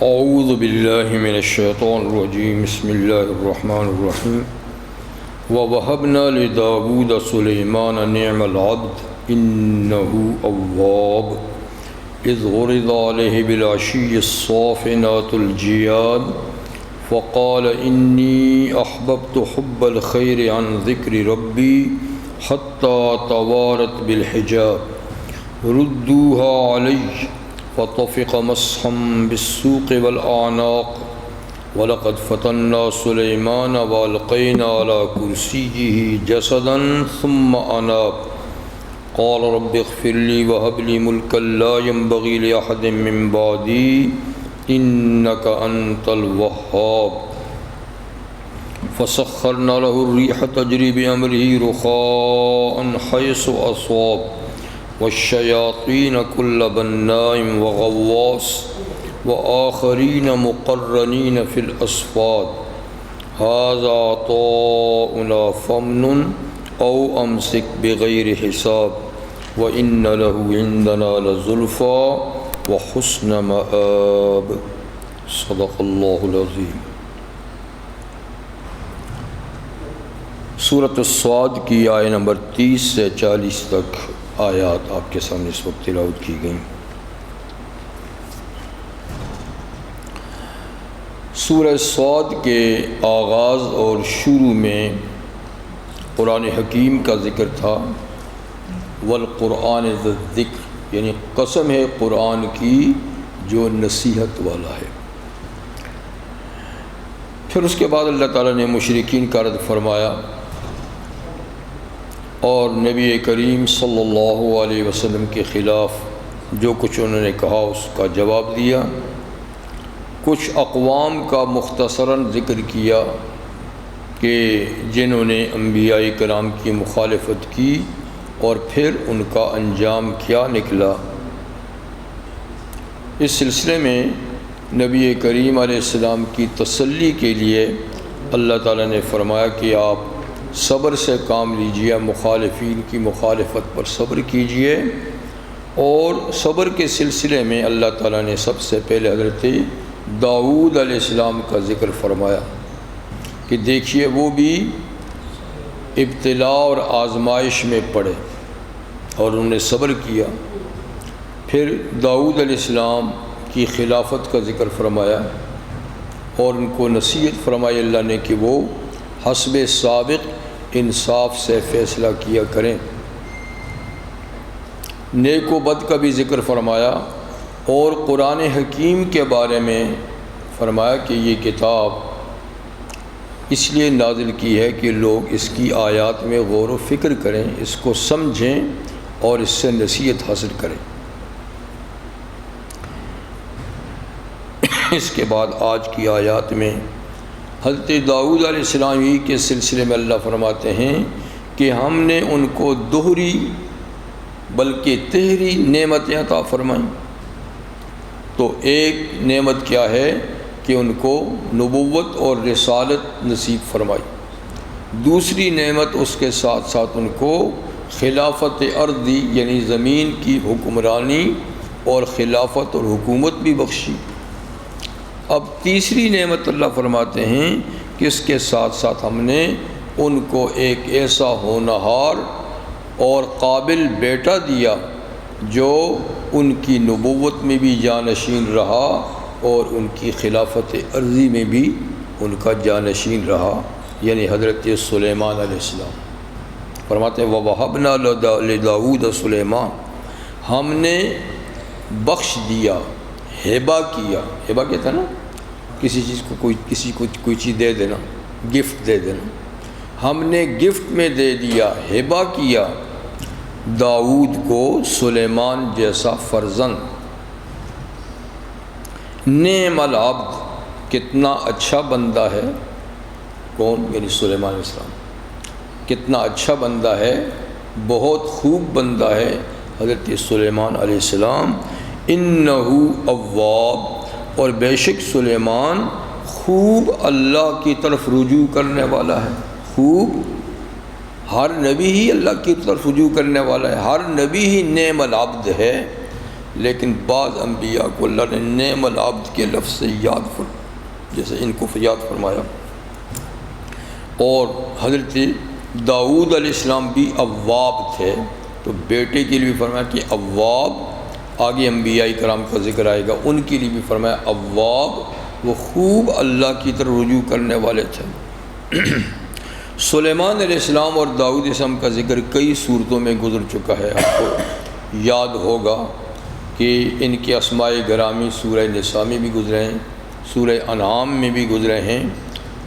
اعوذ باللہ من الشیطان الرجیم بسم اللہ الرحمن الرحیم وَوَهَبْنَا لِدَاوُودَ سُلَيْمَانَ نِعْمَ الْعَبْدُ إِنَّهُ أَوَّابٌ إِذْ عُرِضَ عَلَيْهِ بِالْعَشِيِّ الصَّافِنَاتُ الْجِيَادُ فَقَالَ إِنِّي أَحْبَبْتُ حُبَّ الْخَيْرِ عَنْ ذِكْرِ رَبِّي حَتَّى تَوَارَتْ بِالْحِجَابِ رُدُّوهَا عَلَيَّ فطفق مسحا بالسوق والأعناق وَلَقَدْ فَتَنَّا سُلَيْمَانَ وَأَلْقَيْنَا عَلَى كُرْسِيِّهِ جَسَدًا ثُمَّ أَنَابَ قَالَ رَبِّ اغْفِرْ لِي وَهَبْ لِي مُلْكًا لَا يَنبَغِي لِأَحَدٍ مِّن بَعْدِي إِنَّكَ أَنتَ الْوَهَّابُ فَسَخَّرْنَا لَهُ الرِّيحَ تَجْرِي بِأَمْرِهِ رُخَاءً حَيْثُ أَصَابَ والشياطين كل بناء وغواص وآخرين مقرنين في الأصفاد هذا عطاؤنا فامنن أو أمسك بغير حساب وإن له عندنا لزلفى وحسن مآب صدق الله العظيم۔ سورۃ الصاد کی آیت نمبر 30 سے 40 تک آیات آپ کے سامنے اس وقت تلاوت کی گئیں۔ سورہ صاد کے آغاز اور شروع میں قرآن حکیم کا ذکر تھا، والقرآن ذی الذکر، یعنی قسم ہے قرآن کی جو نصیحت والا ہے۔ پھر اس کے بعد اللہ تعالیٰ نے مشرکین کا رد فرمایا اور نبی کریم صلی اللہ علیہ وسلم کے خلاف جو کچھ انہوں نے کہا اس کا جواب دیا۔ کچھ اقوام کا مختصراً ذکر کیا کہ جنہوں نے انبیاء کرام کی مخالفت کی اور پھر ان کا انجام کیا نکلا۔ اس سلسلے میں نبی کریم علیہ السلام کی تسلی کے لیے اللہ تعالیٰ نے فرمایا کہ آپ صبر سے کام لیجیے، مخالفین کی مخالفت پر صبر کیجیے۔ اور صبر کے سلسلے میں اللہ تعالیٰ نے سب سے پہلے حضرت داؤد علیہ السلام کا ذکر فرمایا کہ دیکھیے وہ بھی ابتلاء اور آزمائش میں پڑے اور انہوں نے صبر کیا۔ پھر داؤد علیہ السلام کی خلافت کا ذکر فرمایا اور ان کو نصیحت فرمائی اللہ نے کہ وہ حسب سابق انصاف سے فیصلہ کیا کریں۔ نیک و بد کا بھی ذکر فرمایا اور قرآن حکیم کے بارے میں فرمایا کہ یہ کتاب اس لیے نازل کی ہے کہ لوگ اس کی آیات میں غور و فکر کریں، اس کو سمجھیں اور اس سے نصیحت حاصل کریں۔ اس کے بعد آج کی آیات میں حضرت داؤد علیہ السلام ہی کے سلسلے میں اللہ فرماتے ہیں کہ ہم نے ان کو دوہری بلکہ تہری نعمتیں عطا فرمائیں۔ تو ایک نعمت کیا ہے کہ ان کو نبوت اور رسالت نصیب فرمائی، دوسری نعمت اس کے ساتھ ساتھ ان کو خلافت ارضی یعنی زمین کی حکمرانی اور خلافت اور حکومت بھی بخشی۔ اب تیسری نعمت اللہ فرماتے ہیں کہ اس کے ساتھ ساتھ ہم نے ان کو ایک ایسا ہونہار اور قابل بیٹا دیا جو ان کی نبوت میں بھی جانشین رہا اور ان کی خلافت ارضی میں بھی ان کا جانشین رہا، یعنی حضرت سلیمان علیہ السلام۔ فرماتے ہیں وَوَهَبْنَا لِدَاوُودَ سُلَيْمَانَ، ہم نے بخش دیا، ہبہ کیا۔ ہبہ کیا تھا نا، کسی کو کوئی چیز دے دینا، گفٹ دے دینا۔ ہم نے گفٹ میں دے دیا، ہبہ کیا داؤد کو سلیمان جیسا فرزند۔ نعم العبد، کتنا اچھا بندہ ہے۔ کون؟ یعنی سلیمان علیہ السلام۔ کتنا اچھا بندہ ہے، بہت خوب بندہ ہے حضرت سلیمان علیہ السلام۔ انہ اواب، اور بے شک سلیمان خوب اللہ کی طرف رجوع کرنے والا ہے۔ خوب، ہر نبی ہی اللہ کی طرف رجوع کرنے والا ہے، ہر نبی ہی نعم العبد ہے، لیکن بعض انبیاء کو اللہ نے نعم العبد کے لفظ سے یاد جیسے ان کو یاد فرمایا۔ اور حضرت داؤد علیہ السلام بھی اواب تھے، تو بیٹے کے لیے بھی فرمایا کہ اواب، آگے انبیاء کرام کا ذکر آئے گا، ان کے لیے بھی فرمایا اواب، وہ خوب اللہ کی طرف رجوع کرنے والے تھے۔ سلیمان علیہ السلام اور داؤد علیہ السلام کا ذکر کئی صورتوں میں گزر چکا ہے، آپ کو یاد ہوگا کہ ان کے اسماء گرامی سورہ نساء میں بھی گزرے ہیں، سورہ انعام میں بھی گزرے ہیں،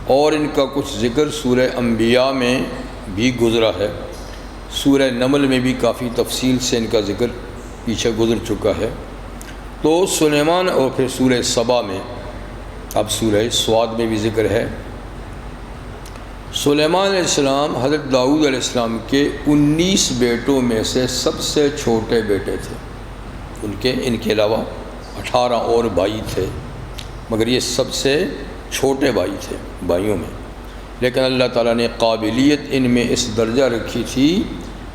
اور ان کا کچھ ذکر سورہ انبیاء میں بھی گزرا ہے۔ سورہ نمل میں بھی کافی تفصیل سے ان کا ذکر پیچھے گزر چکا ہے۔ تو سلیمان، اور پھر سورہ سبا میں، اب سورہ سواد میں بھی ذکر ہے۔ سلیمان علیہ السلام حضرت داؤد علیہ السلام کے 19 بیٹوں میں سے سب سے چھوٹے بیٹے تھے، ان کے علاوہ 18 اور بھائی تھے، مگر یہ سب سے چھوٹے بھائی تھے بھائیوں میں۔ لیکن اللہ تعالیٰ نے قابلیت ان میں اس درجہ رکھی تھی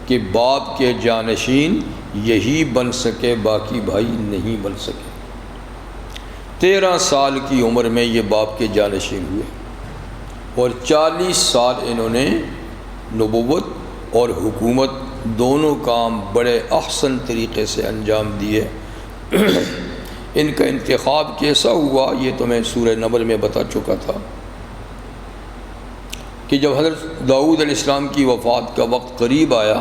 کہ باپ کے جانشین یہی بن سکے، باقی بھائی نہیں بن سکے۔ 13 سال کی عمر میں یہ باپ کے جانشین ہوئے، اور 40 سال انہوں نے نبوت اور حکومت دونوں کام بڑے احسن طریقے سے انجام دیے۔ ان کا انتخاب کیسا ہوا یہ تو میں سورہ نمل میں بتا چکا تھا کہ جب حضرت داؤد علیہ السلام کی وفات کا وقت قریب آیا،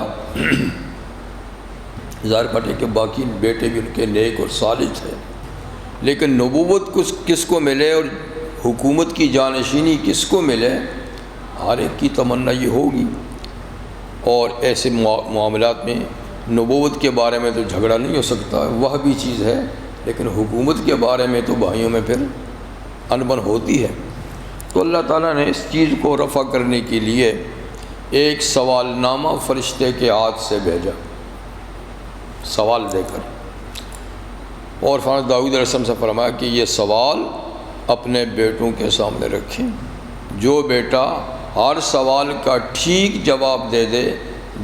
ظاہر بات ہے کہ باقی بیٹے بھی ان کے نیک اور صالح تھے، لیکن نبوت کس کو ملے اور حکومت کی جانشینی کس کو ملے، ہر ایک کی تمنا یہ ہوگی۔ اور ایسے معاملات میں نبوت کے بارے میں تو جھگڑا نہیں ہو سکتا، وہ بھی چیز ہے، لیکن حکومت کے بارے میں تو بھائیوں میں پھر انبن ہوتی ہے۔ تو اللہ تعالیٰ نے اس چیز کو رفع کرنے کے لیے ایک سوال نامہ فرشتے کے ہاتھ سے بھیجا، سوال دے کر، اور فرزند داؤد علیہ السلام سے فرمایا کہ یہ سوال اپنے بیٹوں کے سامنے رکھیں، جو بیٹا ہر سوال کا ٹھیک جواب دے دے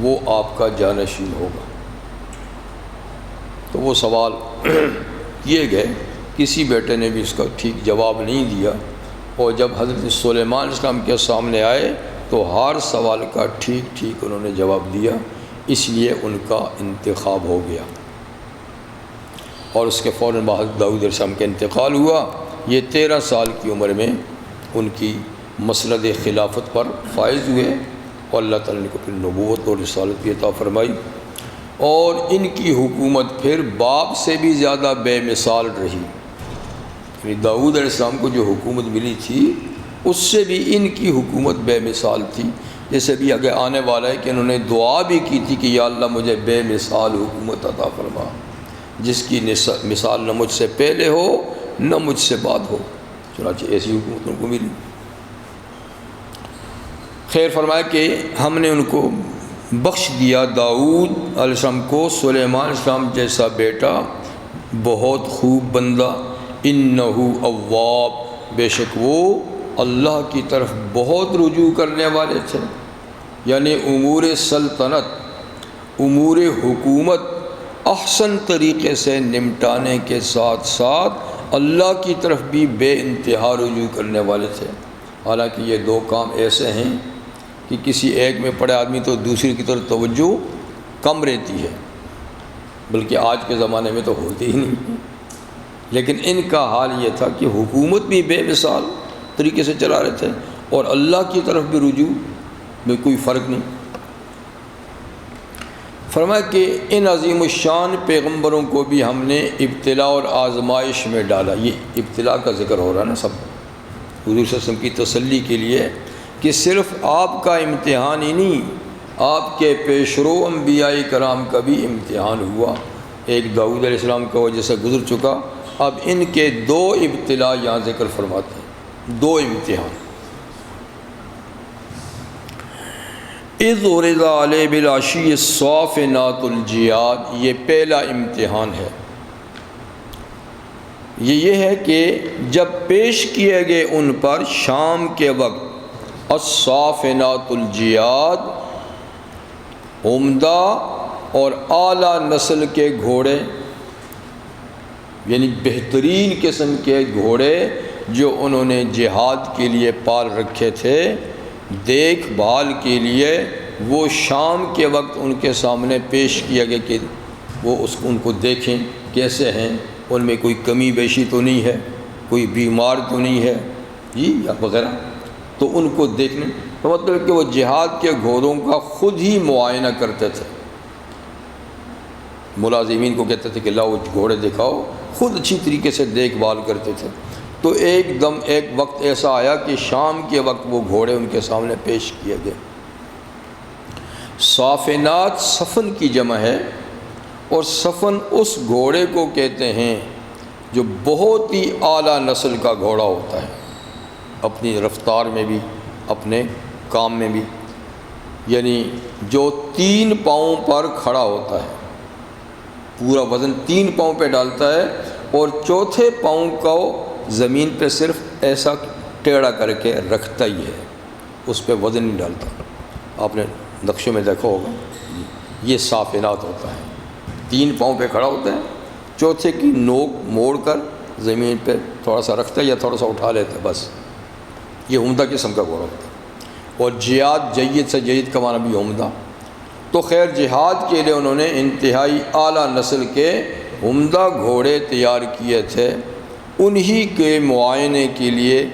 وہ آپ کا جانشین ہوگا۔ تو وہ سوال کیے گئے، کسی بیٹے نے بھی اس کا ٹھیک جواب نہیں دیا، اور جب حضرت سلیمان علیہ السلام کے سامنے آئے تو ہر سوال کا ٹھیک انہوں نے جواب دیا، اس لیے ان کا انتخاب ہو گیا۔ اور اس کے فوراً بعد داؤد علیہ السلام کا انتقال ہوا۔ یہ 13 سال کی عمر میں ان کی مسند خلافت پر فائز ہوئے، اور اللہ تعالیٰ نے کو پھر نبوت اور رسالت بھی عطا فرمائی، اور ان کی حکومت پھر باپ سے بھی زیادہ بے مثال رہی۔ یعنی داؤد علیہ السلام کو جو حکومت ملی تھی اس سے بھی ان کی حکومت بے مثال تھی، جیسے بھی آگے آنے والا ہے کہ انہوں نے دعا بھی کی تھی کہ یا اللہ مجھے بے مثال حکومت عطا فرما، جس کی مثال نہ مجھ سے پہلے ہو نہ مجھ سے بعد ہو۔ چنانچہ ایسی حکومت ان کو ملی۔ خیر، فرمایا کہ ہم نے ان کو بخش دیا داؤد علیہ السلام کو سلیمان علیہ السلام جیسا بیٹا، بہت خوب بندہ، انہ اواب، بے شک وہ اللہ کی طرف بہت رجوع کرنے والے تھے۔ یعنی امور سلطنت، امور حکومت احسن طریقے سے نمٹانے کے ساتھ ساتھ اللہ کی طرف بھی بے انتہا رجوع کرنے والے تھے۔ حالانکہ یہ دو کام ایسے ہیں کہ کسی ایک میں پڑے آدمی تو دوسری کی طرف توجہ کم رہتی ہے، بلکہ آج کے زمانے میں تو ہوتی ہی نہیں۔ لیکن ان کا حال یہ تھا کہ حکومت بھی بے مثال طریقے سے چلا رہے تھے، اور اللہ کی طرف بھی رجوع میں کوئی فرق نہیں۔ فرمایا کہ ان عظیم الشان پیغمبروں کو بھی ہم نے ابتلا اور آزمائش میں ڈالا۔ یہ ابتلا کا ذکر ہو رہا ہے نا سب، حضور صلی اللہ علیہ وسلم کی تسلی کے لیے کہ صرف آپ کا امتحان ہی نہیں، آپ کے پیشرو انبیاء کرام کا بھی امتحان ہوا۔ ایک داؤد علیہ السلام کا وجہ سے گزر چکا، اب ان کے 2 ابتلا یہاں ذکر فرماتے ہیں، 2 امتحان۔ اذ عرض علیہ بالعشی الصافنات الجیاد، یہ پہلا امتحان ہے۔ یہ ہے کہ جب پیش کیے گئے ان پر شام کے وقت الصافنات الجیاد، عمدہ اور اعلیٰ نسل کے گھوڑے، یعنی بہترین قسم کے گھوڑے جو انہوں نے جہاد کے لیے پال رکھے تھے، دیکھ بھال کے لیے، وہ شام کے وقت ان کے سامنے پیش کیا گیا کہ وہ ان کو دیکھیں کیسے ہیں، ان میں کوئی کمی بیشی تو نہیں ہے، کوئی بیمار تو نہیں ہے جی یا وغیرہ، تو ان کو دیکھنے تو مطلب کہ وہ جہاد کے گھوڑوں کا خود ہی معائنہ کرتے تھے، ملازمین کو کہتے تھے کہ لاؤ گھوڑے دکھاؤ، خود اچھی طریقے سے دیکھ بھال کرتے تھے۔ تو ایک وقت ایسا آیا کہ شام کے وقت وہ گھوڑے ان کے سامنے پیش کیے گئے۔ صافنات صفن کی جمع ہے، اور صفن اس گھوڑے کو کہتے ہیں جو بہت ہی اعلیٰ نسل کا گھوڑا ہوتا ہے، اپنی رفتار میں بھی، اپنے کام میں بھی، یعنی جو 3 پاؤں پر کھڑا ہوتا ہے، پورا وزن 3 پاؤں پہ ڈالتا ہے، اور چوتھے پاؤں کو زمین پہ صرف ایسا ٹیڑھا کر کے رکھتا ہی ہے، اس پہ وزن نہیں ڈالتا۔ آپ نے نقشے میں دیکھا ہوگا، یہ صافنات ہوتا ہے، 3 پاؤں پہ کھڑا ہوتا ہے، چوتھے کی نوک موڑ کر زمین پہ تھوڑا سا رکھتا ہے یا تھوڑا سا اٹھا لیتا ہے، بس یہ عمدہ قسم کا گھوڑا ہوتا ہے۔ اور جہاد جید سے جید کا معنی بھی عمدہ، تو خیر جہاد کے لیے انہوں نے انتہائی اعلیٰ نسل کے عمدہ گھوڑے تیار کیے تھے، انہی کے معائنے کے لیے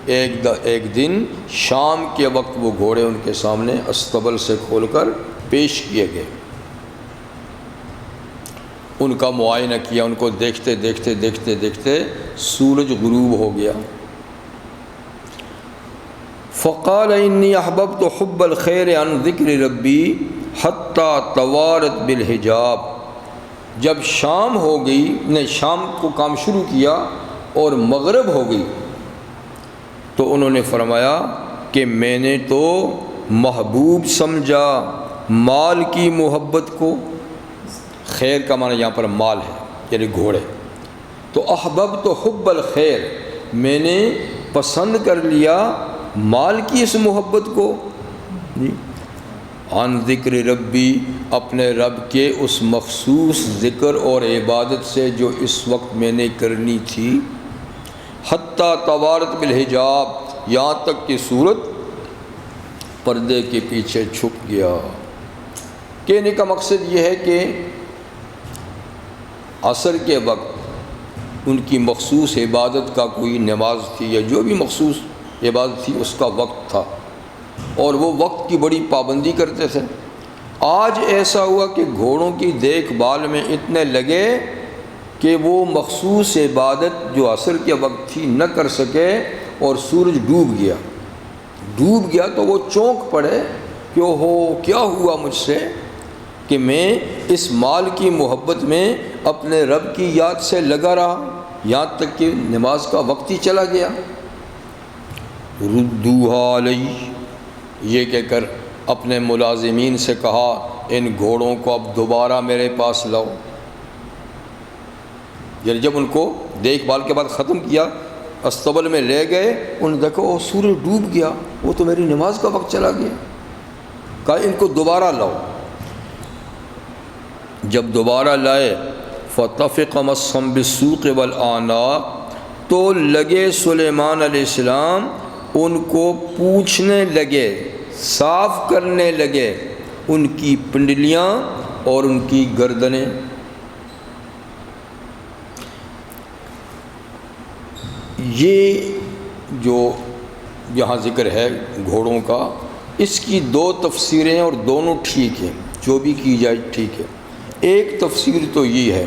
ایک دن شام کے وقت وہ گھوڑے ان کے سامنے استبل سے کھول کر پیش کیے گئے، ان کا معائنہ کیا، ان کو دیکھتے دیکھتے دیکھتے دیکھتے سورج غروب ہو گیا۔ فقال انی احببت حب الخیر عن ذکر ربی حتی توارت بالحجاب، جب شام ہو گئی، نے شام کو کام شروع کیا اور مغرب ہو گئی، تو انہوں نے فرمایا کہ میں نے تو محبوب سمجھا مال کی محبت کو، خیر کا معنی یہاں پر مال ہے یعنی گھوڑے، تو احببت حب الخیر، میں نے پسند کر لیا مال کی اس محبت کو، عن ذکر ربی، اپنے رب کے اس مخصوص ذکر اور عبادت سے جو اس وقت میں نے کرنی تھی، حتیٰ توارت بالحجاب، یہاں تک کہ صورت پردے کے پیچھے چھپ گیا۔ کہنے کا مقصد یہ ہے کہ عصر کے وقت ان کی مخصوص عبادت کا کوئی نماز تھی یا جو بھی مخصوص عبادت تھی اس کا وقت تھا، اور وہ وقت کی بڑی پابندی کرتے تھے۔ آج ایسا ہوا کہ گھوڑوں کی دیکھ بھال میں اتنے لگے کہ وہ مخصوص عبادت جو عصر کے وقت تھی نہ کر سکے، اور سورج ڈوب گیا تو وہ چونک پڑے کہ اوہو کیا ہوا مجھ سے کہ میں اس مال کی محبت میں اپنے رب کی یاد سے لگا رہا، یہاں تک کہ نماز کا وقت ہی چلا گیا۔ ردوہا علی، یہ کہہ کر اپنے ملازمین سے کہا ان گھوڑوں کو اب دوبارہ میرے پاس لاؤ، یعنی جب ان کو دیکھ بھال کے بعد ختم کیا، استبل میں لے گئے، انہوں نے دیکھا وہ سورج ڈوب گیا، وہ تو میری نماز کا وقت چلا گیا، کہا ان کو دوبارہ لاؤ۔ جب دوبارہ لائے فَطَفِقَ مَسْحًا بِالسُّوقِ وَالْأَعْنَاقِ، تو لگے سلیمان علیہ السلام ان کو پوچھنے لگے، صاف کرنے لگے ان کی پنڈلیاں اور ان کی گردنیں۔ یہ جو یہاں ذکر ہے گھوڑوں کا، اس کی 2 تفسیریں اور دونوں ٹھیک ہیں، جو بھی کی جائے ٹھیک ہے۔ ایک تفسیر تو یہ ہے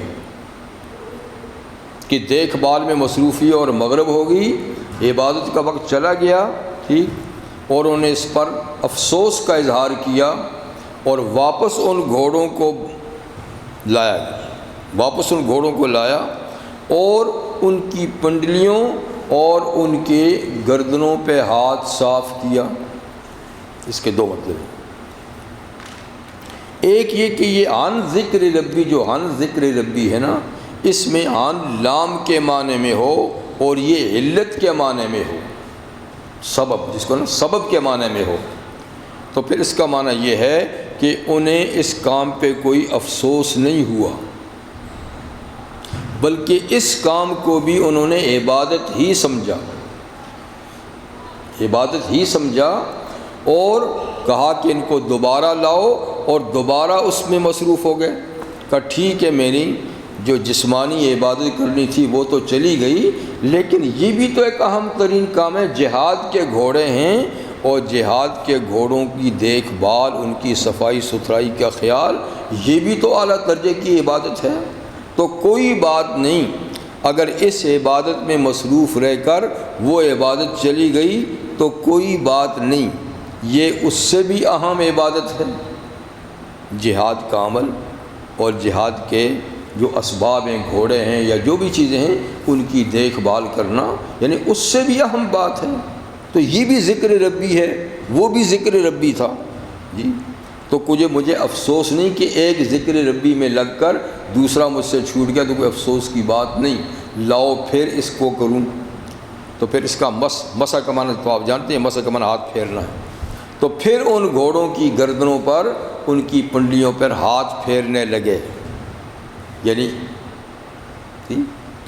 کہ دیکھ بھال میں مصروفی اور مغرب ہو گئی، عبادت کا وقت چلا گیا، ٹھیک، اور انہوں نے اس پر افسوس کا اظہار کیا اور واپس ان گھوڑوں کو لایا اور ان کی پنڈلیوں اور ان کے گردنوں پہ ہاتھ صاف کیا۔ اس کے 2 مطلب ہیں، ایک یہ کہ یہ عن ذکر ربی، جو عن ذکر ربی ہے نا، اس میں عن لام کے معنی میں ہو اور یہ علت کے معنی میں ہو، سبب، جس کو نا سبب کے معنی میں ہو، تو پھر اس کا معنی یہ ہے کہ انہیں اس کام پہ کوئی افسوس نہیں ہوا، بلکہ اس کام کو بھی انہوں نے عبادت ہی سمجھا، عبادت ہی سمجھا، اور کہا کہ ان کو دوبارہ لاؤ، اور دوبارہ اس میں مصروف ہو گئے۔ کہا ٹھیک ہے، میری جو جسمانی عبادت کرنی تھی وہ تو چلی گئی، لیکن یہ بھی تو ایک اہم ترین کام ہے، جہاد کے گھوڑے ہیں، اور جہاد کے گھوڑوں کی دیکھ بھال، ان کی صفائی ستھرائی کا خیال، یہ بھی تو اعلیٰ درجے کی عبادت ہے۔ تو کوئی بات نہیں اگر اس عبادت میں مصروف رہ کر وہ عبادت چلی گئی تو کوئی بات نہیں، یہ اس سے بھی اہم عبادت ہے، جہاد کا عمل اور جہاد کے جو اسباب ہیں، گھوڑے ہیں یا جو بھی چیزیں ہیں، ان کی دیکھ بھال کرنا، یعنی اس سے بھی اہم بات ہے۔ تو یہ بھی ذکر ربی ہے، وہ بھی ذکر ربی تھا جی۔ تو مجھے افسوس نہیں کہ ایک ذکر ربی میں لگ کر دوسرا مجھ سے چھوٹ گیا، تو کوئی افسوس کی بات نہیں، لاؤ پھر اس کو کروں۔ تو پھر اس کا مسح کا معنی تو آپ جانتے ہیں، مسح کا معنی ہاتھ پھیرنا ہے۔ تو پھر ان گھوڑوں کی گردنوں پر، ان کی پنڈلیوں پر ہاتھ پھیرنے لگے، یعنی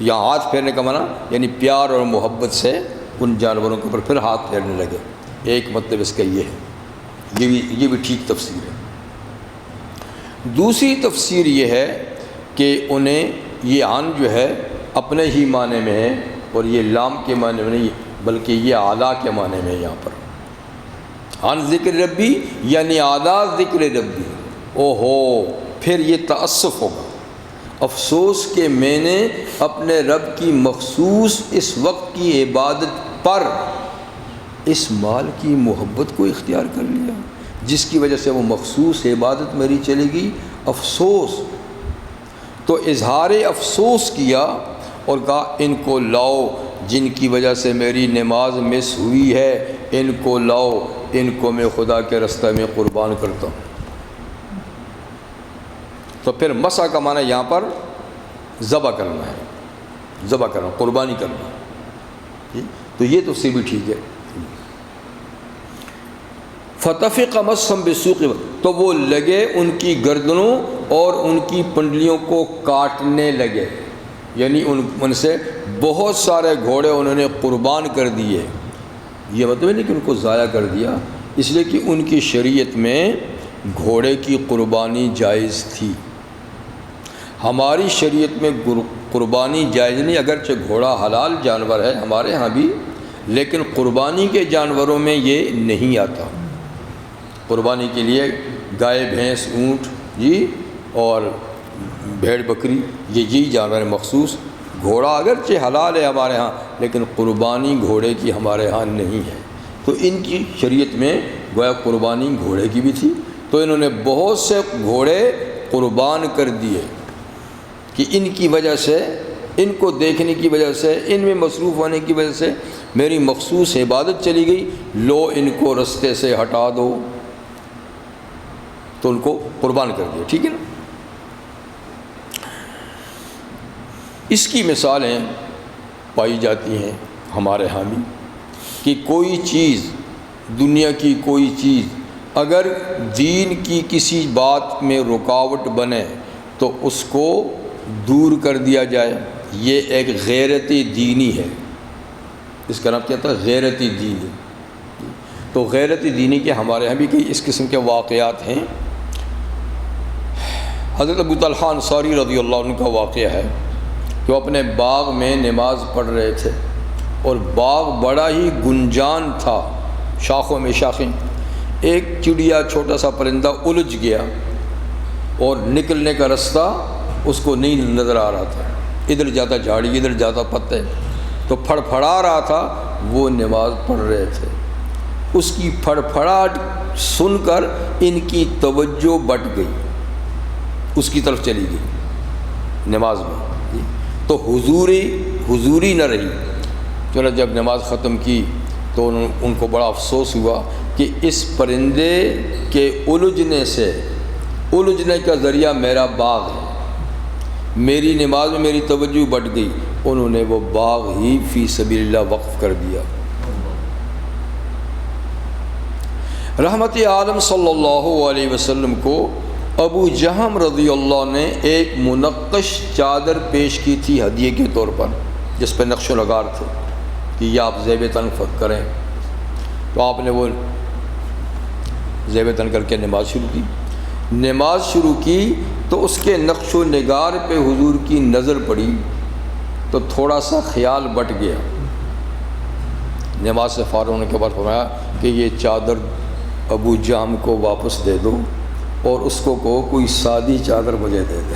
یہاں ہاتھ پھیرنے کا معنی یعنی پیار اور محبت سے ان جانوروں کے اوپر پھر ہاتھ پھیرنے لگے۔ ایک مطلب اس کا یہ ہے، یہ بھی ٹھیک تفسیر ہے۔ دوسری تفسیر یہ ہے کہ انہیں یہ عن جو ہے اپنے ہی معنی میں ہے، اور یہ لام کے معنی میں نہیں بلکہ یہ اعلیٰ کے معنی میں ہے۔ یہاں پر عن ذکر ربی یعنی اعلیٰ ذکر ربی، اوہو پھر یہ تأسف ہوگا، افسوس کہ میں نے اپنے رب کی مخصوص اس وقت کی عبادت پر اس مال کی محبت کو اختیار کر لیا جس کی وجہ سے وہ مخصوص عبادت میری چلے گی، افسوس۔ تو اظہار افسوس کیا اور کہا ان کو لاؤ جن کی وجہ سے میری نماز مس ہوئی ہے، ان کو لاؤ، ان کو میں خدا کے راستے میں قربان کرتا ہوں۔ تو پھر مسح کا معنی یہاں پر ذبح کرنا ہے، ذبح کرنا، قربانی کرنا، تو یہ تفسیر بھی ٹھیک ہے۔ فَطَفِقَ مَسًّا بِالسُّوقِ، تو وہ لگے ان کی گردنوں اور ان کی پنڈلیوں کو کاٹنے لگے، یعنی ان سے بہت سارے گھوڑے انہوں نے قربان کر دیے۔ یہ مطلب نہیں کہ ان کو ضائع کر دیا، اس لیے کہ ان کی شریعت میں گھوڑے کی قربانی جائز تھی۔ ہماری شریعت میں قربانی جائز نہیں، اگرچہ گھوڑا حلال جانور ہے ہمارے ہاں بھی، لیکن قربانی کے جانوروں میں یہ نہیں آتا۔ قربانی کے لیے گائے، بھینس، اونٹ جی اور بھیڑ بکری، یہ جانور مخصوص۔ گھوڑا اگرچہ حلال ہے ہمارے ہاں، لیکن قربانی گھوڑے کی ہمارے ہاں نہیں ہے۔ تو ان کی شریعت میں گویا قربانی گھوڑے کی بھی تھی، تو انہوں نے بہت سے گھوڑے قربان کر دیے کہ ان کی وجہ سے، ان کو دیکھنے کی وجہ سے، ان میں مصروف ہونے کی وجہ سے میری مخصوص عبادت چلی گئی، لو ان کو رستے سے ہٹا دو۔ تو ان کو قربان کر دیا، ٹھیک ہے نا۔ اس کی مثالیں پائی جاتی ہیں ہمارے ہاں بھی کہ کوئی چیز، دنیا کی کوئی چیز اگر دین کی کسی بات میں رکاوٹ بنے تو اس کو دور کر دیا جائے، یہ ایک غیرت دینی ہے۔ اس کا نام کیا تھا؟ غیرت دینی۔ تو غیرت دینی کے ہمارے یہاں بھی کئی اس قسم کے واقعات ہیں۔ حضرت ابو طلحہ انصاری رضی اللہ عنہ کا واقعہ ہے کہ وہ اپنے باغ میں نماز پڑھ رہے تھے، اور باغ بڑا ہی گنجان تھا، شاخوں میں شاخیں۔ ایک چڑیا، چھوٹا سا پرندہ الجھ گیا اور نکلنے کا رستہ اس کو نہیں نظر آ رہا تھا، ادھر جاتا جھاڑی، ادھر جاتا پتے، تو پھڑپھڑا رہا تھا۔ وہ نماز پڑھ رہے تھے، اس کی پھڑپھڑاہٹ سن کر ان کی توجہ بٹ گئی، اس کی طرف چلی گئی نماز میں، تو حضوری نہ رہی۔ چلو جب نماز ختم کی تو ان کو بڑا افسوس ہوا کہ اس پرندے کے الجھنے کا ذریعہ میرا باغ ہے، میری نماز میں میری توجہ بٹ گئی۔ انہوں نے وہ باغ ہی فی سبیل اللہ وقف کر دیا۔ رحمت عالم صلی اللہ علیہ وسلم کو ابو جہم رضی اللہ نے ایک منقش چادر پیش کی تھی ہدیے کے طور پر، جس پہ نقش و نگار تھے کہ یہ آپ زیب تن کریں، تو آپ نے وہ زیب تن کر کے نماز شروع کی تو اس کے نقش و نگار پہ حضور کی نظر پڑی تو تھوڑا سا خیال بٹ گیا۔ نماز سے فارغ ہونے کے بعد فرمایا کہ یہ چادر ابو جہم کو واپس دے دو اور اس کو کہو کوئی سادی چادر مجھے دے دے۔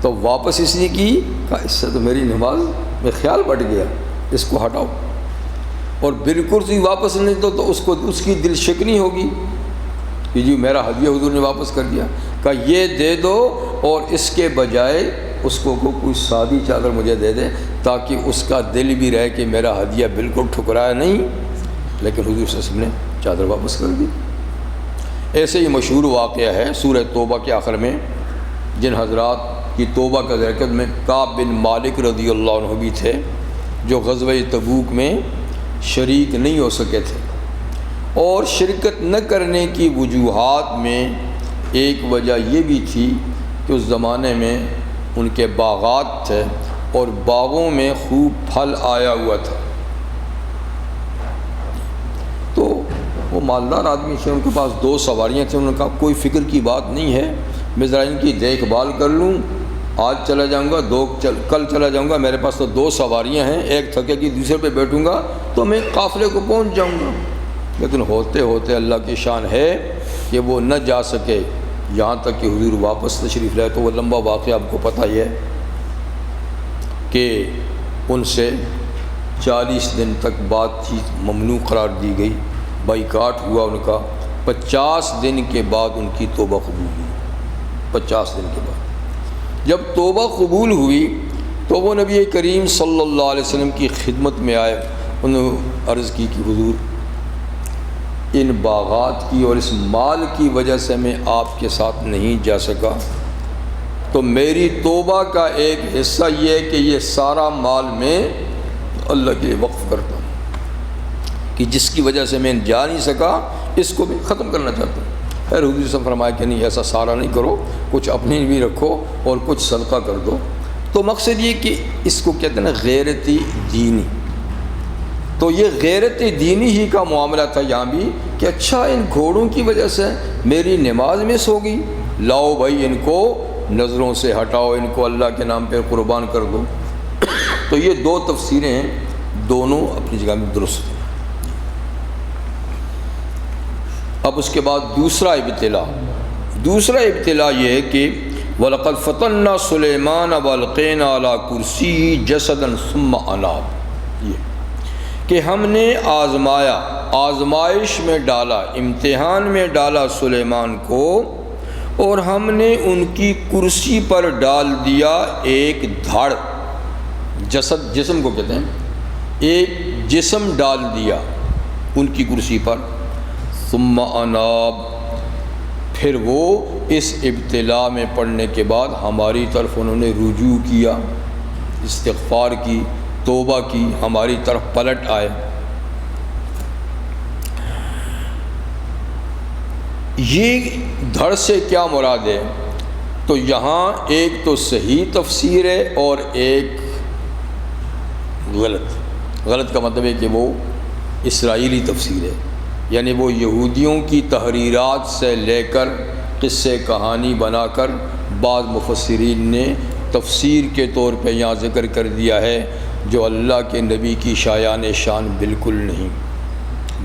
تو واپس اس نے کی، کہا اس سے تو میری نماز میں خیال بٹ گیا، اس کو ہٹاؤ، اور بالکل سے واپس نہیں تو اس کی دل شکنی ہوگی کہ جی میرا ہدیہ حضور نے واپس کر دیا۔ کہا یہ دے دو اور اس کے بجائے اس کو کوئی سادی چادر مجھے دے دے تاکہ اس کا دل بھی رہے کہ میرا ہدیہ بالکل ٹھکرایا نہیں، لیکن حضور صلی اللہ علیہ وسلم نے چادر واپس کر دی۔ ایسے ہی مشہور واقعہ ہے سورہ توبہ کے آخر میں، جن حضرات کی توبہ کا ذکر میں کعب بن مالک رضی اللہ عنہ بھی تھے، جو غزوہ تبوک میں شریک نہیں ہو سکے تھے، اور شرکت نہ کرنے کی وجوہات میں ایک وجہ یہ بھی تھی کہ اس زمانے میں ان کے باغات تھے اور باغوں میں خوب پھل آیا ہوا تھا، تو وہ مالدار آدمی تھے، ان کے پاس 2 سواریاں تھیں۔ انہوں نے کہا کوئی فکر کی بات نہیں ہے، میں ذرا ان کی دیکھ بھال کر لوں، آج چلا جاؤں گا، کل چلا جاؤں گا، میرے پاس تو 2 سواریاں ہیں، ایک تھکے گی دوسرے پہ بیٹھوں گا تو میں قافلے کو پہنچ جاؤں گا۔ لیکن ہوتے ہوتے اللہ کی شان ہے کہ وہ نہ جا سکے، یہاں تک کہ حضور واپس تشریف لائے۔ تو وہ لمبا واقعہ آپ کو پتہ ہی ہے کہ ان سے 40 دن تک بات چیت ممنوع قرار دی گئی، بائیکاٹ ہوا ان کا۔ 50 دن کے بعد ان کی توبہ قبول ہوئی۔ 50 دن کے بعد جب توبہ قبول ہوئی تو وہ نبی کریم صلی اللہ علیہ وسلم کی خدمت میں آئے، انہوں نے عرض کی کہ حضور ان باغات کی اور اس مال کی وجہ سے میں آپ کے ساتھ نہیں جا سکا، تو میری توبہ کا ایک حصہ یہ ہے کہ یہ سارا مال میں اللہ کے لیے وقف کرتا ہوں، کہ جس کی وجہ سے میں جا نہیں سکا اس کو بھی ختم کرنا چاہتا ہوں۔ خیر حضور صلی اللہ علیہ وسلم فرمایا کہ نہیں، ایسا سارا نہیں کرو، کچھ اپنے بھی رکھو اور کچھ صدقہ کر دو۔ تو مقصد یہ کہ اس کو کہتے ہیں نا غیرت دینی، تو یہ غیرت دینی ہی کا معاملہ تھا یہاں بھی کہ اچھا ان گھوڑوں کی وجہ سے میری نماز مس ہو گئی، لاؤ بھائی ان کو نظروں سے ہٹاؤ، ان کو اللہ کے نام پہ قربان کر دو۔ تو یہ 2 تفسیریں ہیں، دونوں اپنی جگہ میں درست ہیں۔ اب اس کے بعد دوسرا ابتلا یہ ہے کہ وَلَقَدْ فَتَنَّا سُلَيْمَانَ وَأَلْقَيْنَا عَلَىٰ كُرْسِيِّهِ جَسَدًا ثُمَّ أَنَابَ، یہ کہ ہم نے آزمائش میں ڈالا، امتحان میں ڈالا سلیمان کو، اور ہم نے ان کی کرسی پر ڈال دیا ایک دھڑ، جسم کو کہتے ہیں، ایک جسم ڈال دیا ان کی کرسی پر۔ ثم اناب، پھر وہ اس ابتلا میں پڑنے کے بعد ہماری طرف انہوں نے رجوع کیا، استغفار کی، توبہ کی، ہماری طرف پلٹ آئے۔ یہ دھڑ سے کیا مراد ہے؟ تو یہاں ایک تو صحیح تفسیر ہے اور ایک غلط کا مطلب ہے کہ وہ اسرائیلی تفسیر ہے، یعنی وہ یہودیوں کی تحریرات سے لے کر قصے کہانی بنا کر بعض مفسرین نے تفسیر کے طور پہ یہاں ذکر کر دیا ہے، جو اللہ کے نبی کی شایان شان بالکل نہیں،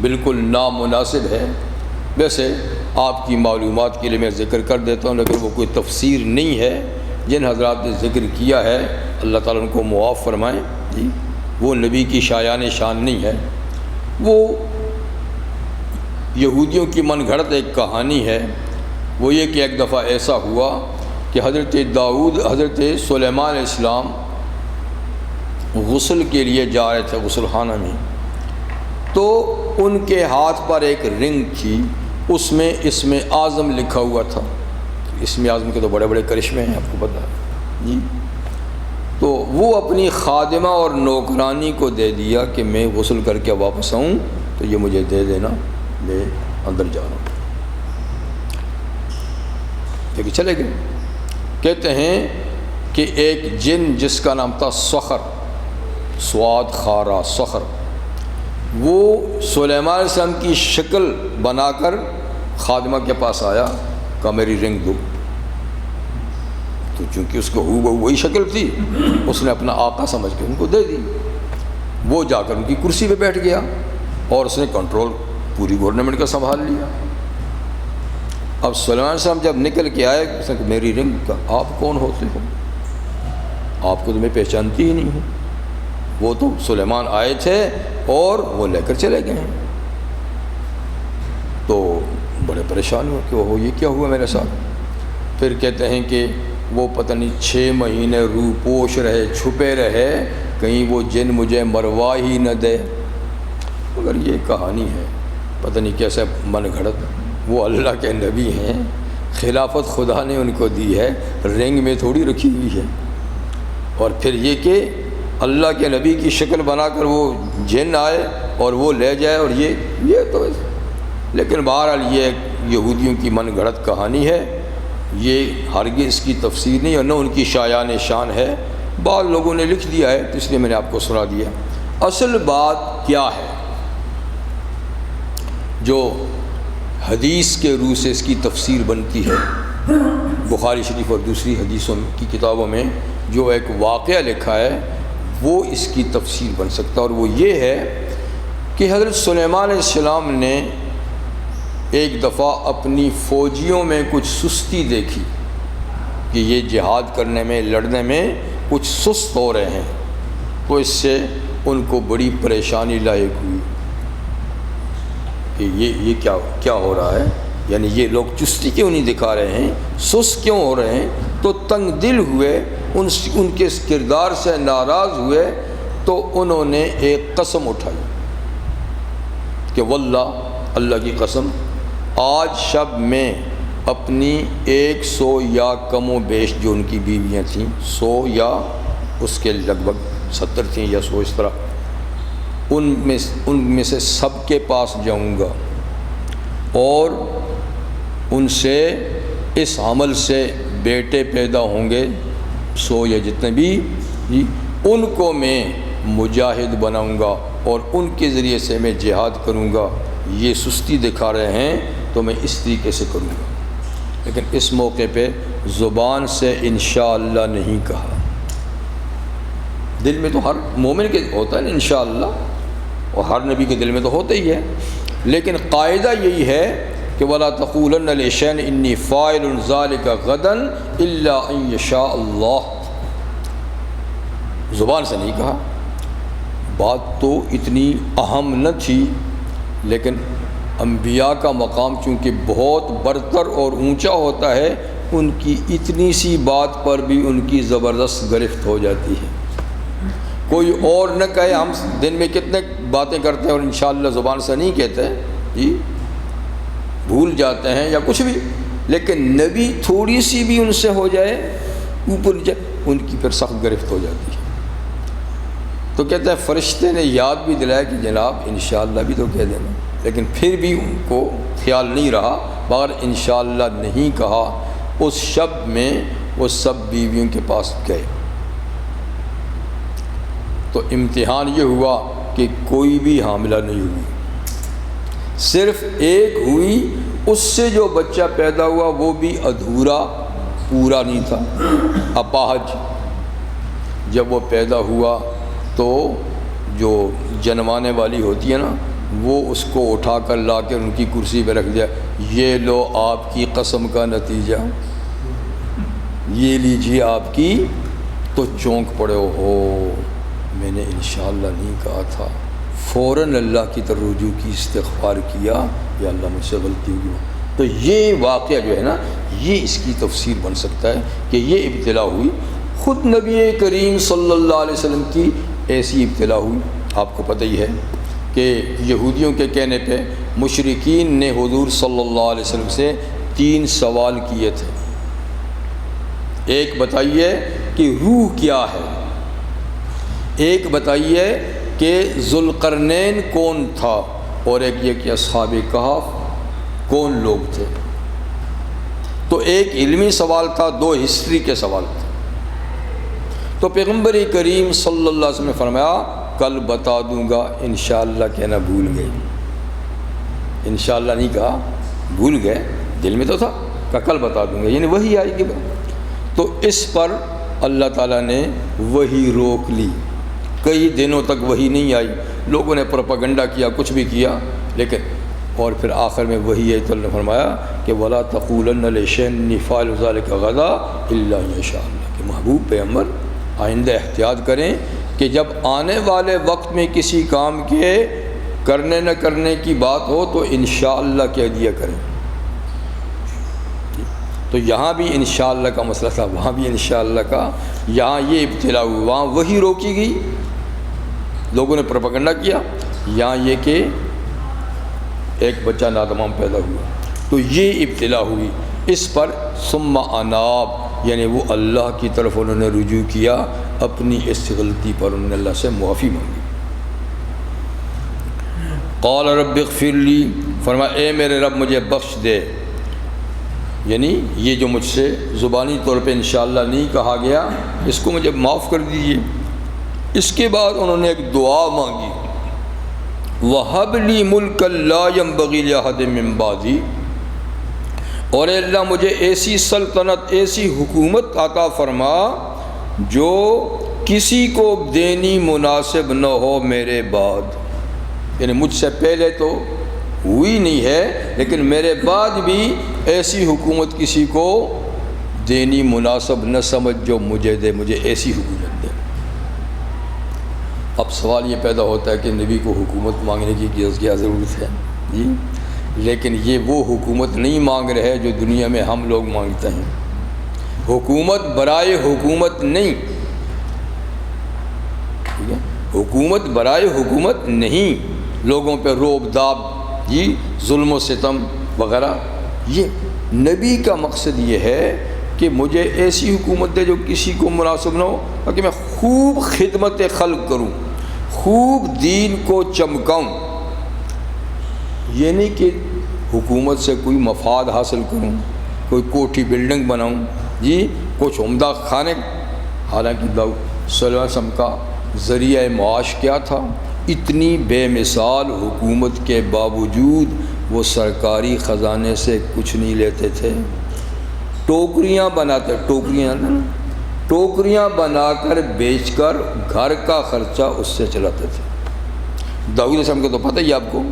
بالکل نامناسب ہے۔ ویسے آپ کی معلومات کے لیے میں ذکر کر دیتا ہوں، لیکن وہ کوئی تفسیر نہیں ہے۔ جن حضرات نے ذکر کیا ہے اللہ تعالیٰ ان کو معاف فرمائیں، جی وہ نبی کی شایان شان نہیں ہے، وہ یہودیوں کی من گھڑت ایک کہانی ہے۔ وہ یہ کہ ایک دفعہ ایسا ہوا کہ حضرت سلیمان علیہ السلام غسل کے لیے جا رہے تھے غسل خانہ میں، تو ان کے ہاتھ پر ایک رنگ تھی، اس میں اسم اعظم لکھا ہوا تھا۔ اسم اعظم کے تو بڑے بڑے کرشمے ہیں، آپ کو پتہ ہے جی۔ تو وہ اپنی خادمہ اور نوکرانی کو دے دیا کہ میں غسل کر کے واپس آؤں تو یہ مجھے دے دینا، میں اندر جا رہا ہوں۔ لے کے چلے گئے۔ کہتے ہیں کہ ایک جن جس کا نام تھا صخر، سواد خارا صخر، وہ سلیمان علیہ السلام کی شکل بنا کر خادمہ کے پاس آیا، کہا میری رنگ دو۔ تو چونکہ اس کو وہی شکل تھی، اس نے اپنا آقا سمجھ کے ان کو دے دی۔ وہ جا کر ان کی کرسی پہ بیٹھ گیا اور اس نے کنٹرول پوری گورنمنٹ کا سنبھال لیا۔ اب سلیمان علیہ السلام جب نکل کے آئے، اس نے کہا میری رنگ، کا آپ کون ہوتے ہو؟ آپ کو تو میں پہچانتی ہی نہیں ہوں۔ وہ تو سلیمان آئے تھے اور وہ لے کر چلے گئے ہیں۔ تو بڑے پریشان ہوئے کہ وہ یہ کیا ہوا میرے ساتھ۔ پھر کہتے ہیں کہ وہ پتہ نہیں 6 مہینے روپوش رہے، چھپے رہے، کہیں وہ جن مجھے مروا ہی نہ دے۔ مگر یہ کہانی ہے، پتہ نہیں کیسے من گھڑت۔ وہ اللہ کے نبی ہیں، خلافت خدا نے ان کو دی ہے، رنگ میں تھوڑی رکھی ہوئی ہے۔ اور پھر یہ کہ اللہ کے نبی کی شکل بنا کر وہ جن آئے اور وہ لے جائے، اور یہ تو لیکن بہرحال یہ یہودیوں کی من گھڑت کہانی ہے، یہ ہرگز اس کی تفسیر نہیں اور نہ ان کی شایان شان ہے، بعض لوگوں نے لکھ دیا ہے، تو اس لیے میں نے آپ کو سنا دیا۔ اصل بات کیا ہے جو حدیث کے روح سے اس کی تفسیر بنتی ہے؟ بخاری شریف اور دوسری حدیثوں کی کتابوں میں جو ایک واقعہ لکھا ہے وہ اس کی تفسیر بن سکتا ہے، اور وہ یہ ہے کہ حضرت سلیمان علیہ السلام نے ایک دفعہ اپنی فوجیوں میں کچھ سستی دیکھی کہ یہ جہاد کرنے میں، لڑنے میں کچھ سست ہو رہے ہیں، تو اس سے ان کو بڑی پریشانی لاحق ہوئی کہ یہ کیا ہو رہا ہے، یعنی یہ لوگ چستی کیوں نہیں دکھا رہے ہیں، سست کیوں ہو رہے ہیں۔ تو تنگ دل ہوئے، ان کے اس کردار سے ناراض ہوئے، تو انہوں نے ایک قسم اٹھائی کہ واللہ، اللہ کی قسم، آج شب میں اپنی 100 یا کم و بیش جو ان کی بیویاں تھیں، 100 یا اس کے لگ بھگ 70 تھیں یا 100 اس طرح، ان میں سے سب کے پاس جاؤں گا اور ان سے اس عمل سے بیٹے پیدا ہوں گے، 100 یا جتنے بھی، ان کو میں مجاہد بناؤں گا اور ان کے ذریعے سے میں جہاد کروں گا۔ یہ سستی دکھا رہے ہیں تو میں اس طریقے سے کروں گا، لیکن اس موقع پہ زبان سے انشاءاللہ نہیں کہا۔ دل میں تو ہر مومن کے ہوتا ہے نا انشاءاللہ، اور ہر نبی کے دل میں تو ہوتا ہی ہے، لیکن قاعدہ یہی ہے کہ وَلَا تَقُولَنَّ لِشَيْءٍ إِنِّي فَاعِلٌ ذَلِكَ غَدًا إِلَّا أَن يَشَاءَ اللَّهُ۔ زبان سے نہیں کہا۔ بات تو اتنی اہم نہ تھی، لیکن انبیاء کا مقام چونکہ بہت برتر اور اونچا ہوتا ہے، ان کی اتنی سی بات پر بھی ان کی زبردست گرفت ہو جاتی ہے۔ کوئی اور نہ کہے، ہم دن میں کتنے باتیں کرتے ہیں اور انشاءاللہ زبان سے نہیں کہتے، جی بھول جاتے ہیں یا کچھ بھی، لیکن نبی تھوڑی سی بھی ان سے ہو جائے اوپر نیچے، ان کی پھر سخت گرفت ہو جاتی ہے۔ تو کہتے ہیں فرشتے نے یاد بھی دلایا کہ جناب انشاءاللہ بھی تو کہہ دینا، لیکن پھر بھی ان کو خیال نہیں رہا، مگر انشاءاللہ نہیں کہا۔ اس شب میں وہ سب بیویوں کے پاس گئے، تو امتحان یہ ہوا کہ کوئی بھی حاملہ نہیں ہوئی، صرف ایک ہوئی، اس سے جو بچہ پیدا ہوا وہ بھی ادھورا، پورا نہیں تھا، اپاہج۔ جب وہ پیدا ہوا تو جو جنمانے والی ہوتی ہے نا، وہ اس کو اٹھا کر لا کر ان کی کرسی پہ رکھ دیا، یہ لو آپ کی قسم کا نتیجہ، یہ لیجیے آپ کی۔ تو چونک پڑے، ہو میں نے انشاءاللہ نہیں کہا تھا، فوراً اللہ کی طرف رجوع کی، استغفار کیا، یا اللہ مجھ سے غلطی ہوئی۔ تو یہ واقعہ جو ہے نا، یہ اس کی تفسیر بن سکتا ہے کہ یہ ابتلا ہوئی، خود نبی کریم صلی اللہ علیہ وسلم کی ایسی ابتلا ہوئی۔ آپ کو پتہ ہی ہے کہ یہودیوں کے کہنے پہ مشرکین نے حضور صلی اللہ علیہ وسلم سے 3 سوال کیے تھے۔ ایک بتائیے کہ روح کیا ہے، ایک بتائیے کہ ذوالقرنین کون تھا، اور ایک یہ کہ اصحاب کہف کون لوگ تھے۔ تو ایک علمی سوال تھا، دو ہسٹری کے سوال تھے۔ تو پیغمبر کریم صلی اللہ علیہ وسلم نے فرمایا کل بتا دوں گا، انشاءاللہ کہنا بھول گئے۔ انشاءاللہ نہیں کہا، بھول گئے، دل میں تو تھا کہ کل بتا دوں گا، یعنی وہی آئے گی۔ تو اس پر اللہ تعالیٰ نے وہی روک لی، کئی دنوں تک وہی نہیں آئی، لوگوں نے پروپیگنڈا کیا، کچھ بھی کیا، لیکن اور پھر آخر میں وہی ہے تو اللہ نے فرمایا کہ وَلَا تَقُولَنَّ لِشَيْءٍ إِنِّي فَاعِلٌ ذَلِكَ غَدًا إِلَّا إِن شَاءَ اللَّهُ، کہ محبوب پیغمبر آئندہ احتیاط کریں کہ جب آنے والے وقت میں کسی کام کے کرنے نہ کرنے کی بات ہو تو انشاءاللہ کہہ دیا کریں۔ تو یہاں بھی انشاءاللہ کا مسئلہ تھا، وہاں بھی انشاءاللہ کا، یہاں یہ ابتلا ہوئی، وہاں وہی روکی گئی، لوگوں نے پروپیگنڈا کیا، یہاں یہ کہ ایک بچہ ناتمام پیدا ہوا، تو یہ ابتلا ہوئی۔ اس پر ثم اناب، یعنی وہ اللہ کی طرف انہوں نے رجوع کیا، اپنی اس غلطی پر انہوں نے اللہ سے معافی مانگی۔ قال رب اغفر لی، فرمایا اے میرے رب مجھے بخش دے، یعنی یہ جو مجھ سے زبانی طور پہ انشاءاللہ نہیں کہا گیا، اس کو مجھے معاف کر دیجیے۔ اس کے بعد انہوں نے ایک دعا مانگی، وَهَبْ لِي مُلْكًا لَا يَنبَغِي لِأَحَدٍ مِّن بَعْدِي، اور اے اللہ مجھے ایسی سلطنت، ایسی حکومت عطا فرما جو کسی کو دینی مناسب نہ ہو میرے بعد، یعنی مجھ سے پہلے تو ہوئی نہیں ہے لیکن میرے بعد بھی ایسی حکومت کسی کو دینی مناسب نہ سمجھ جو مجھے دے، مجھے ایسی حکومت دے۔ اب سوال یہ پیدا ہوتا ہے کہ نبی کو حکومت مانگنے کی کیا ضرورت ہے جی، لیکن یہ وہ حکومت نہیں مانگ رہے جو دنیا میں ہم لوگ مانگتے ہیں، حکومت برائے حکومت نہیں، ٹھیک ہے، حکومت برائے حکومت نہیں، لوگوں پہ روب داب جی، ظلم و ستم وغیرہ، یہ نبی کا مقصد یہ ہے کہ مجھے ایسی حکومت دے جو کسی کو مناسب نہ ہو، تاکہ میں خوب خدمت خلق کروں، خوب دین کو چمکاؤں، یہ نہیں کہ حکومت سے کوئی مفاد حاصل کروں، کوئی کوٹھی بلڈنگ بناؤں جی، کچھ عمدہ کھانے، حالانکہ داؤد صلی اللہ علیہ وسلم کا ذریعہ معاش کیا تھا؟ اتنی بے مثال حکومت کے باوجود وہ سرکاری خزانے سے کچھ نہیں لیتے تھے، ٹوکریاں بناتے، ٹوکریاں بنا کر بیچ کر گھر کا خرچہ اس سے چلاتے تھے۔ داؤد علیہ السلام کو تو پتہ ہی آپ کو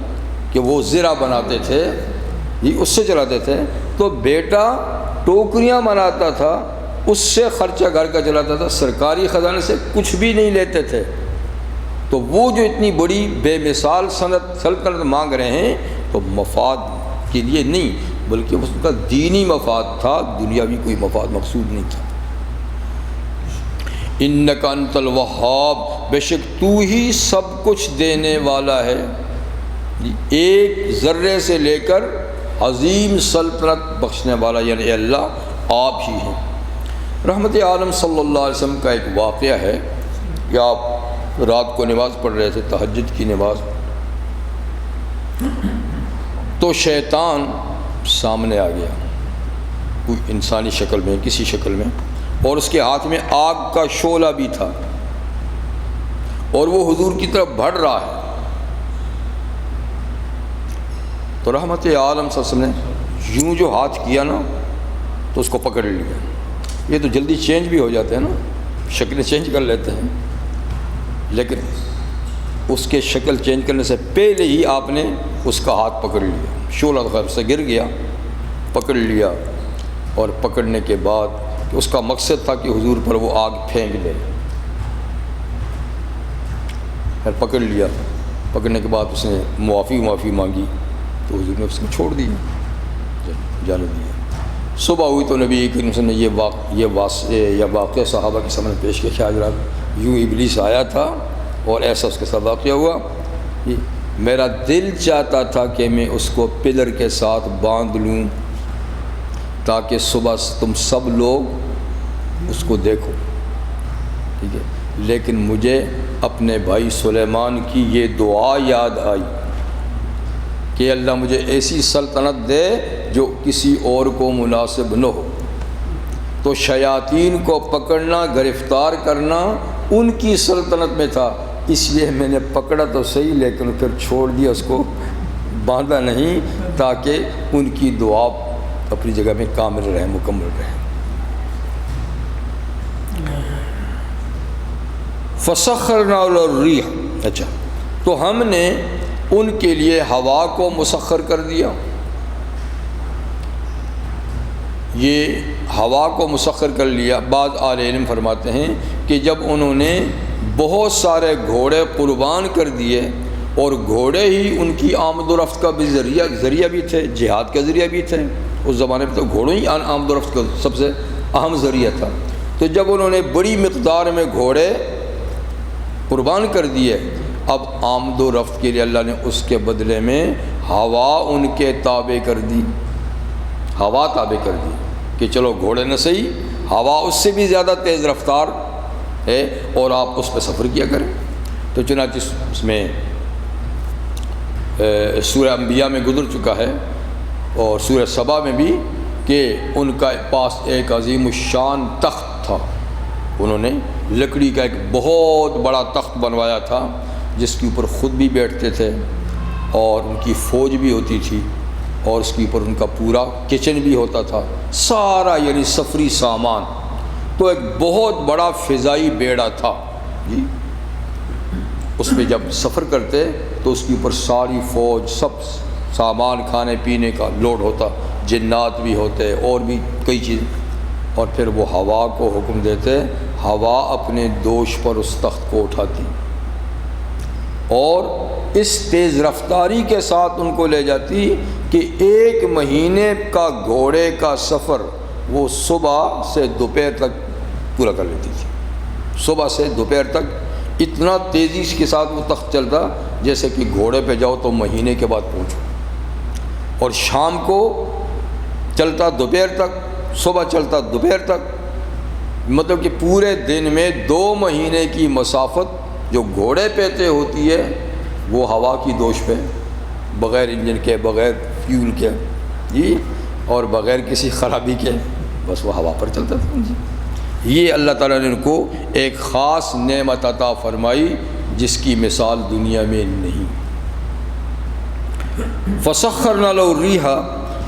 کہ وہ زرہ بناتے تھے جی، اس سے چلاتے تھے، تو بیٹا ٹوکریاں بناتا تھا، اس سے خرچہ گھر کا چلاتا تھا، سرکاری خزانے سے کچھ بھی نہیں لیتے تھے۔ تو وہ جو اتنی بڑی بے مثال سلطنت مانگ رہے ہیں تو مفاد کے لیے نہیں بلکہ اس کا دینی مفاد تھا، دنیاوی کوئی مفاد مقصود نہیں تھا۔ انک انت الوہاب، بے شک تو ہی سب کچھ دینے والا ہے، ایک ذرے سے لے کر عظیم سلطنت بخشنے والا، یعنی اے اللہ آپ ہی ہیں۔ رحمت عالم صلی اللہ علیہ وسلم کا ایک واقعہ ہے کہ آپ رات کو نماز پڑھ رہے تھے، تہجد کی نماز، تو شیطان سامنے آ گیا، کوئی انسانی شکل میں، کسی شکل میں، اور اس کے ہاتھ میں آگ کا شعلہ بھی تھا، اور وہ حضور کی طرف بڑھ رہا ہے۔ تو رحمت عالم صلی اللہ علیہ وسلم نے یوں جو ہاتھ کیا نا تو اس کو پکڑ لیا۔ یہ تو جلدی چینج بھی ہو جاتے ہیں نا، شکلیں چینج کر لیتے ہیں، لیکن اس کے شکل چینج کرنے سے پہلے ہی آپ نے اس کا ہاتھ پکڑ لیا، شعلہ غیب سے گر گیا، پکڑ لیا، اور پکڑنے کے بعد اس کا مقصد تھا کہ حضور پر وہ آگ پھینک دے، پھر پکڑ لیا، پکڑنے کے بعد اس نے معافی مانگی تو حضور نے اس کو چھوڑ دیا، جانے دیا۔ صبح ہوئی تو نبی کریم صلی اللہ علیہ وسلم نے یہ واقعہ صحابہ کے سامنے پیش کیا کہ حضرات یوں ابلیس آیا تھا اور ایسا اس کے ساتھ واقعہ ہوا، میرا دل چاہتا تھا کہ میں اس کو پلر کے ساتھ باندھ لوں تاکہ صبح تم سب لوگ اس کو دیکھو، ٹھیک ہے، لیکن مجھے اپنے بھائی سلیمان کی یہ دعا یاد آئی کہ اللہ مجھے ایسی سلطنت دے جو کسی اور کو مناسب نہ ہو۔ تو شیاطین کو پکڑنا، گرفتار کرنا ان کی سلطنت میں تھا، اس لیے میں نے پکڑا تو صحیح لیکن پھر چھوڑ دیا، اس کو باندھا نہیں، تاکہ ان کی دعا اپنی جگہ میں کامل رہے، مکمل رہے۔ فسخرنا الريح، اچھا تو ہم نے ان کے لیے ہوا کو مسخر کر دیا۔ یہ ہوا کو مسخر کر لیا، بعض اہل علم فرماتے ہیں کہ جب انہوں نے بہت سارے گھوڑے قربان کر دیے، اور گھوڑے ہی ان کی آمد و رفت کا بھی ذریعہ بھی تھے، جہاد کا ذریعہ بھی تھے، اس زمانے میں تو گھوڑوں ہی آمد و رفت کا سب سے اہم ذریعہ تھا۔ تو جب انہوں نے بڑی مقدار میں گھوڑے قربان کر دیے، اب آمد و رفت کے لیے اللہ نے اس کے بدلے میں ہوا ان کے تابع کر دی، ہوا تابع کر دی کہ چلو گھوڑے نہ صحیح، ہوا اس سے بھی زیادہ تیز رفتار ہے اور آپ اس پہ سفر کیا کریں۔ تو چنانچہ اس میں سورہ انبیاء میں گزر چکا ہے اور سورہ سبا میں بھی کہ ان کا پاس ایک عظیم الشان تخت تھا، انہوں نے لکڑی کا ایک بہت بڑا تخت بنوایا تھا جس کے اوپر خود بھی بیٹھتے تھے اور ان کی فوج بھی ہوتی تھی، اور اس کے اوپر ان کا پورا کچن بھی ہوتا تھا، سارا یعنی سفری سامان۔ تو ایک بہت بڑا فضائی بیڑا تھا جی، اس پہ جب سفر کرتے تو اس کے اوپر ساری فوج، سب سامان کھانے پینے کا لوڈ ہوتا، جنات بھی ہوتے اور بھی کئی چیزیں، اور پھر وہ ہوا کو حکم دیتے، ہوا اپنے دوش پر اس تخت کو اٹھاتی اور اس تیز رفتاری کے ساتھ ان کو لے جاتی کہ 1 مہینے کا گھوڑے کا سفر وہ صبح سے دوپہر تک پورا کر لیتی تھی۔ صبح سے دوپہر تک اتنا تیزی کے ساتھ وہ تخت چلتا جیسے کہ گھوڑے پہ جاؤ تو مہینے کے بعد پہنچو، اور شام کو چلتا دوپہر تک، صبح چلتا دوپہر تک، مطلب کہ پورے دن میں 2 مہینے کی مسافت جو گھوڑے پہ طے ہوتی ہے وہ ہوا کی دوش پہ، بغیر انجن کے، بغیر فیول کے جی، اور بغیر کسی خرابی کے، بس وہ ہوا پر چلتا تھا جی۔ یہ اللہ تعالیٰ نے ان کو ایک خاص نعمت عطا فرمائی جس کی مثال دنیا میں نہیں۔ فسخرنا لہ الریح،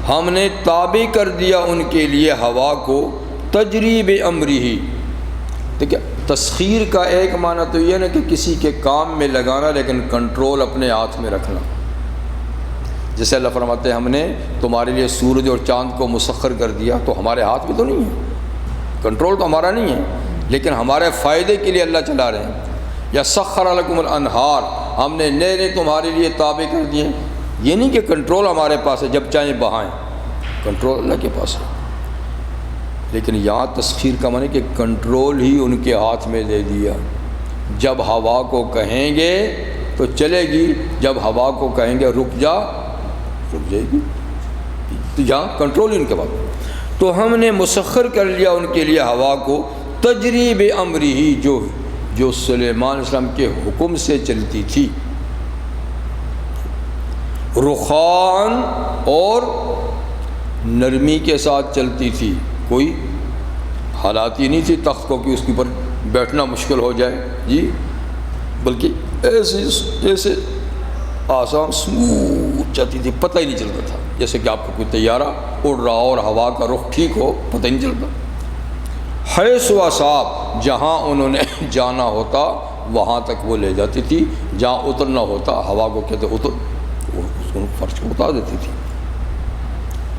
ہم نے تابع کر دیا ان کے لیے ہوا کو، تجری بامرہ۔ دیکھیں تسخیر کا ایک معنی تو یہ نا کہ کسی کے کام میں لگانا لیکن کنٹرول اپنے ہاتھ میں رکھنا۔ جیسے اللہ فرماتے ہیں ہم نے تمہارے لیے سورج اور چاند کو مسخر کر دیا، تو ہمارے ہاتھ میں تو نہیں ہے، کنٹرول تو ہمارا نہیں ہے، لیکن ہمارے فائدے کے لیے اللہ چلا رہے ہیں۔ یا سخر لکم الانہار، ہم نے نہریں تمہارے لیے تابع کر دیے، یہ نہیں کہ کنٹرول ہمارے پاس ہے جب چاہیں بہائیں، کنٹرول اللہ کے پاس ہے، لیکن یہاں تسخیر کا معنی کہ کنٹرول ہی ان کے ہاتھ میں دے دیا۔ جب ہوا کو کہیں گے تو چلے گی، جب ہوا کو کہیں گے رک جا، رک جائے گی، تو یہاں کنٹرول ہی ان کے پاس۔ تو ہم نے مسخر کر لیا ان کے لیے ہوا کو، تجری بامرہ، جو سلیمان علیہ السلام کے حکم سے چلتی تھی، رخان اور نرمی کے ساتھ چلتی تھی، کوئی حالات ہی نہیں تھی تخت کو کہ اس کے اوپر بیٹھنا مشکل ہو جائے جی، بلکہ ایسے آسان سموتھ چلتی تھی، پتہ ہی نہیں چلتا تھا، جیسے کہ آپ کو کوئی طیارہ اڑ رہا اور ہوا کا رخ ٹھیک ہو، پتہ ہی نہیں چلتا۔ حیث اصاب، جہاں انہوں نے جانا ہوتا وہاں تک وہ لے جاتی تھی، جہاں اترنا ہوتا ہوا کو کہتے اتر، وہ اس کو فرش کو اتار دیتی تھی۔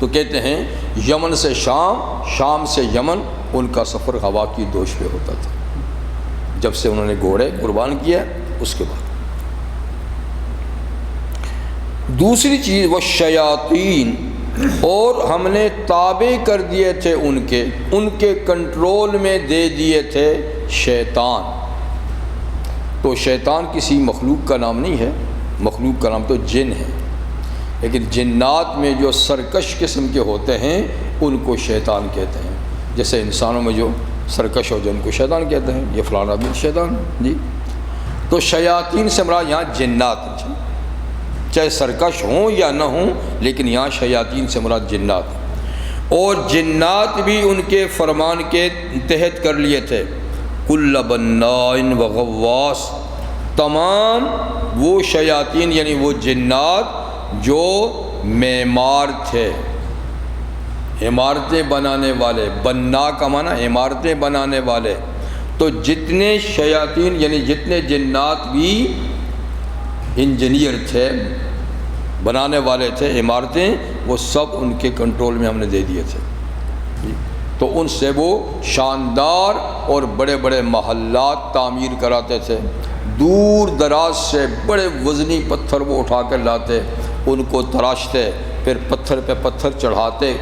تو کہتے ہیں یمن سے شام، شام سے یمن، ان کا سفر ہوا کی دوش پہ ہوتا تھا جب سے انہوں نے گھوڑے قربان کیا اس کے بعد۔ دوسری چیز وہ شیاطین، اور ہم نے تابع کر دیے تھے ان کے کنٹرول میں دے دیے تھے شیطان۔ تو شیطان کسی مخلوق کا نام نہیں ہے، مخلوق کا نام تو جن ہے، لیکن جنات میں جو سرکش قسم کے ہوتے ہیں ان کو شیطان کہتے ہیں، جیسے انسانوں میں جو سرکش ہو جو ان کو شیطان کہتے ہیں، یہ فلانا آدمی شیطان جی۔ تو شیاطین سے مراد یہاں جنات ہیں، چاہے سرکش ہوں یا نہ ہوں، لیکن یہاں شیاطین سے مراد جنات، اور جنات بھی ان کے فرمان کے تحت کر لیے تھے۔ کل بناء و غواص، تمام وہ شیاطین یعنی وہ جنات جو معمار تھے، عمارتیں بنانے والے، بنا کا معنی عمارتیں بنانے والے، تو جتنے شیاطین یعنی جتنے جنات بھی انجینئر تھے، بنانے والے تھے عمارتیں، وہ سب ان کے کنٹرول میں ہم نے دے دیے تھے۔ تو ان سے وہ شاندار اور بڑے بڑے محلات تعمیر کراتے تھے، دور دراز سے بڑے وزنی پتھر وہ اٹھا کر لاتے، ان کو تراشتے، پھر پتھر پہ پتھر چڑھاتے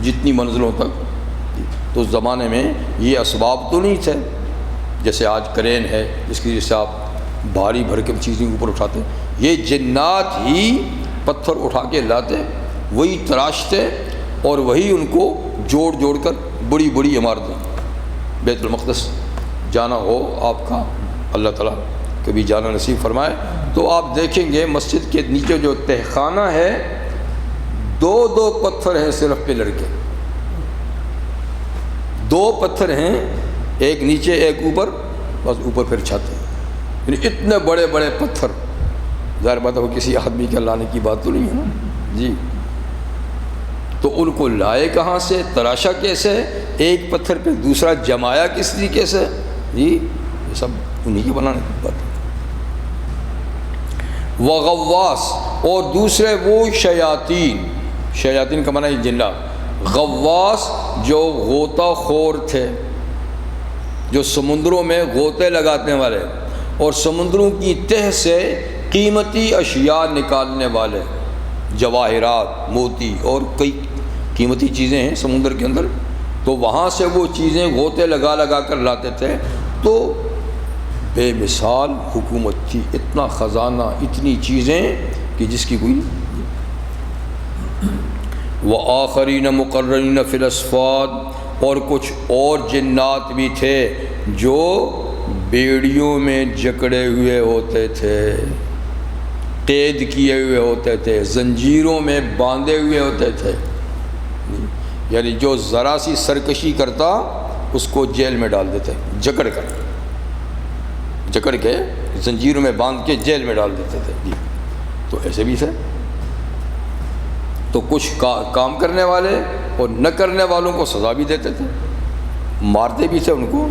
جتنی منزلوں تک۔ تو اس زمانے میں یہ اسباب تو نہیں تھے جیسے آج کرین ہے جس کی وجہ سے آپ بھاری بھرکم چیزیں اوپر اٹھاتے، یہ جنات ہی پتھر اٹھا کے لاتے، وہی تراشتے اور وہی ان کو جوڑ جوڑ کر بڑی بڑی عمارتیں۔ بیت المقدس جانا ہو آپ کا، اللہ تعالیٰ کبھی جانا نصیب فرمائے، تو آپ دیکھیں گے مسجد کے نیچے جو تہخانہ ہے، دو دو پتھر ہیں صرف پلر کے، دو پتھر ہیں، ایک نیچے ایک اوپر، بس اوپر پھر چھت ہے، یعنی اتنے بڑے بڑے پتھر۔ ظاہر بات ہے وہ کسی آدمی کے لانے کی بات تو نہیں ہے نا جی۔ تو ان کو لائے کہاں سے، تراشا کیسے، ایک پتھر پہ دوسرا جمایا کس طریقے سے، جی یہ سب انہی کے بنانے کی بات ہے۔ وغواص، اور دوسرے وہ شیاطین، شیاطین کا معنی ہے جنات، غواص جو غوطہ خور تھے، جو سمندروں میں غوطے لگانے والے اور سمندروں کی تہ سے قیمتی اشیاء نکالنے والے، جواہرات، موتی اور کئی قیمتی چیزیں ہیں سمندر کے اندر، تو وہاں سے وہ چیزیں غوطے لگا لگا کر لاتے تھے۔ تو بے مثال حکومت تھی، اتنا خزانہ، اتنی چیزیں کہ جس کی کوئی۔ وآخرین مقرنین فی الاصفاد، اور کچھ اور جنات بھی تھے جو بیڑیوں میں جکڑے ہوئے ہوتے تھے، قید کیے ہوئے ہوتے تھے، زنجیروں میں باندھے ہوئے ہوتے تھے، یعنی جو ذرا سی سرکشی کرتا اس کو جیل میں ڈال دیتے، جکڑ کے زنجیروں میں باندھ کے جیل میں ڈال دیتے تھے جی۔ تو ایسے بھی تھے، تو کچھ کام کرنے والے اور نہ کرنے والوں کو سزا بھی دیتے تھے، مارتے بھی تھے ان کو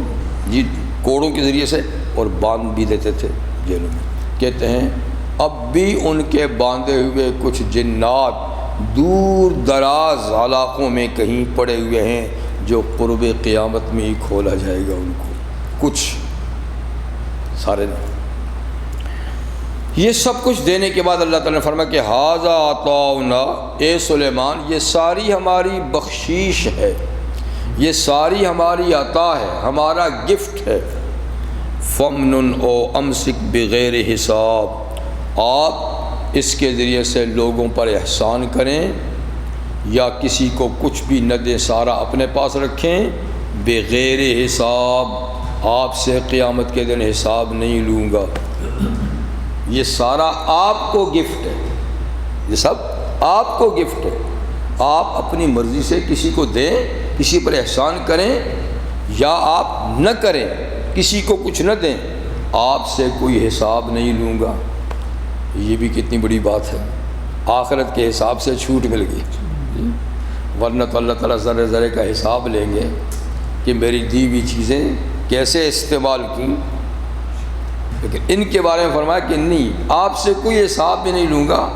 جی کوڑوں کے ذریعے سے، اور باندھ بھی دیتے تھے جیلوں میں۔ کہتے ہیں اب بھی ان کے باندھے ہوئے کچھ جنات دور دراز علاقوں میں کہیں پڑے ہوئے ہیں، جو قرب قیامت میں ہی کھولا جائے گا ان کو، کچھ سارے نہیں۔ یہ سب کچھ دینے کے بعد اللہ تعالیٰ نے فرمایا کہ ھذا عطاؤنا، اے سلیمان یہ ساری ہماری بخشیش ہے، یہ ساری ہماری عطا ہے، ہمارا گفٹ ہے۔ فمنن او امسک بغیر حساب، آپ اس کے ذریعے سے لوگوں پر احسان کریں یا کسی کو کچھ بھی نہ دیں، سارا اپنے پاس رکھیں، بغیر حساب، آپ سے قیامت کے دن حساب نہیں لوں گا، یہ سارا آپ کو گفٹ ہے، یہ سب آپ کو گفٹ ہے، آپ اپنی مرضی سے کسی کو دیں، کسی پر احسان کریں یا آپ نہ کریں، کسی کو کچھ نہ دیں، آپ سے کوئی حساب نہیں لوں گا۔ یہ بھی کتنی بڑی بات ہے، آخرت کے حساب سے چھوٹ مل گئی، ورنہ تو اللہ تعالیٰ ذرے ذرے کا حساب لیں گے کہ میری دی ہوئی چیزیں کیسے استعمال کی، لیکن ان کے بارے میں فرمایا کہ نہیں، آپ سے کوئی حساب بھی نہیں لوں گا،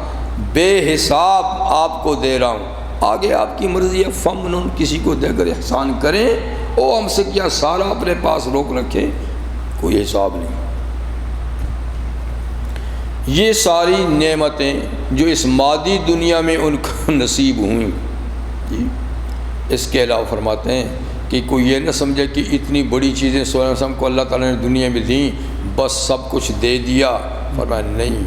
بے حساب آپ کو دے رہا ہوں، آگے آپ کی مرضی ہے۔ فمنن، کسی کو دے کر احسان کریں، او ہم سے کیا، سارا اپنے پاس روک رکھیں، کوئی حساب نہیں۔ یہ ساری نعمتیں جو اس مادی دنیا میں ان کو نصیب ہوئیں جی، اس کے علاوہ فرماتے ہیں کہ کوئی یہ نہ سمجھے کہ اتنی بڑی چیزیں صلی اللہ علیہ وسلم کو اللہ تعالیٰ نے دنیا میں دیں بس سب کچھ دے دیا، فرمایا نہیں،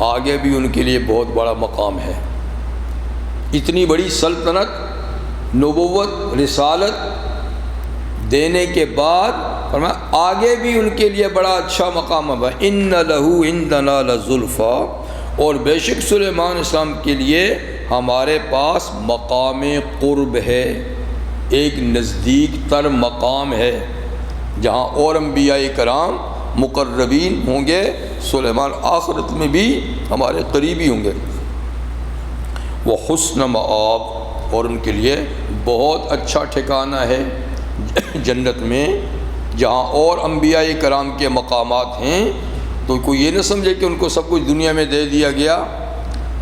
آگے بھی ان کے لیے بہت بڑا مقام ہے۔ اتنی بڑی سلطنت، نبوت، رسالت دینے کے بعد فرمایا آگے بھی ان کے لیے بڑا اچھا مقام ہے۔ ان لہ عندنا لزلفیٰ، اور بے شک سلیمان علیہ السلام کے لیے ہمارے پاس مقام قرب ہے، ایک نزدیک تر مقام ہے جہاں اور انبیاء کرام مقربین ہوں گے، سلیمان آخرت میں بھی ہمارے قریبی ہوں گے۔ وہ حسن مآب، اور ان کے لیے بہت اچھا ٹھکانہ ہے جنت میں، جہاں اور انبیاء کرام کے مقامات ہیں۔ تو کوئی یہ نہ سمجھے کہ ان کو سب کچھ دنیا میں دے دیا گیا،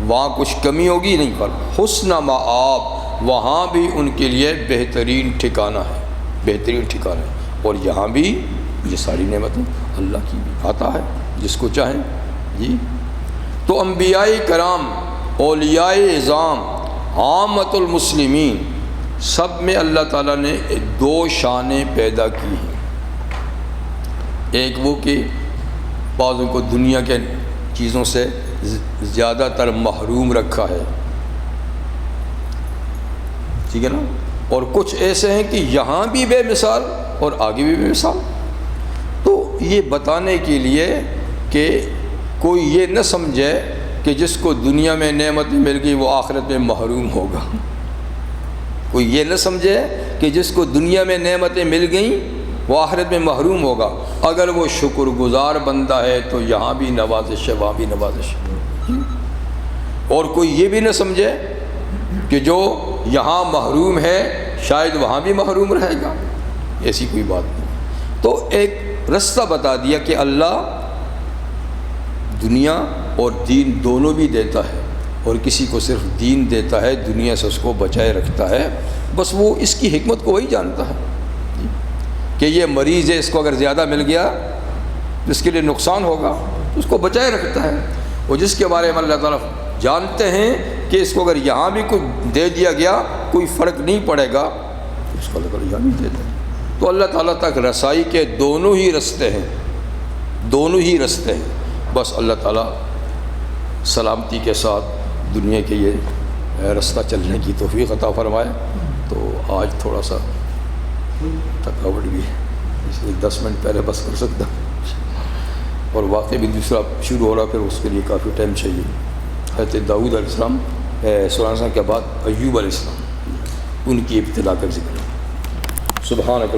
وہاں کچھ کمی ہوگی، نہیں فرق۔ حسن مآب، وہاں بھی ان کے لیے بہترین ٹھکانہ ہے، بہترین ٹھکانہ ہے۔ اور یہاں بھی یہ ساری نعمتیں اللہ کی بھی عطا ہے جس کو چاہیں جی۔ تو انبیاء کرام، اولیاء اعظام، عامۃ المسلمین، سب میں اللہ تعالیٰ نے دو شانیں پیدا کی ہیں۔ ایک وہ کہ بعضوں کو دنیا کے چیزوں سے زیادہ تر محروم رکھا ہے، ٹھیک ہے نا، اور کچھ ایسے ہیں کہ یہاں بھی بے مثال اور آگے بھی بے مثال۔ تو یہ بتانے کے لیے کہ کوئی یہ نہ سمجھے کہ جس کو دنیا میں نعمتیں مل گئی وہ آخرت میں محروم ہوگا، کوئی یہ نہ سمجھے کہ جس کو دنیا میں نعمتیں مل گئیں وہ آخرت میں محروم ہوگا۔ اگر وہ شکر گزار بندہ ہے تو یہاں بھی نوازش ہے، وہاں بھی نوازش ہے۔ اور کوئی یہ بھی نہ سمجھے کہ جو یہاں محروم ہے شاید وہاں بھی محروم رہے گا، ایسی کوئی بات نہیں۔ تو ایک رستہ بتا دیا کہ اللہ دنیا اور دین دونوں بھی دیتا ہے، اور کسی کو صرف دین دیتا ہے، دنیا سے اس کو بچائے رکھتا ہے، بس وہ اس کی حکمت کو وہی جانتا ہے کہ یہ مریض ہے، اس کو اگر زیادہ مل گیا اس کے لیے نقصان ہوگا، اس کو بچائے رکھتا ہے۔ اور جس کے بارے میں اللہ تعالیٰ جانتے ہیں کہ اس کو اگر یہاں بھی کچھ دے دیا گیا کوئی فرق نہیں پڑے گا، اس کو اللہ تعالیٰ یہاں بھی دیتا ہے۔ تو اللہ تعالیٰ تک رسائی کے دونوں ہی رستے ہیں، دونوں ہی رستے ہیں، بس اللہ تعالیٰ سلامتی کے ساتھ دنیا کے یہ رستہ چلنے کی توفیق عطا فرمائے۔ تو آج تھوڑا سا تھکاوٹ بھی ہے، اس لیے 10 منٹ پہلے بس کر سکتا، اور واقعی بھی دوسرا شروع ہو رہا، پھر اس کے لیے کافی ٹائم چاہیے۔ حضرت داؤد علیہ السلام سلیمان کے بعد ایوب علیہ السلام، ان کی ابتلا کا ذکر۔ سبحانک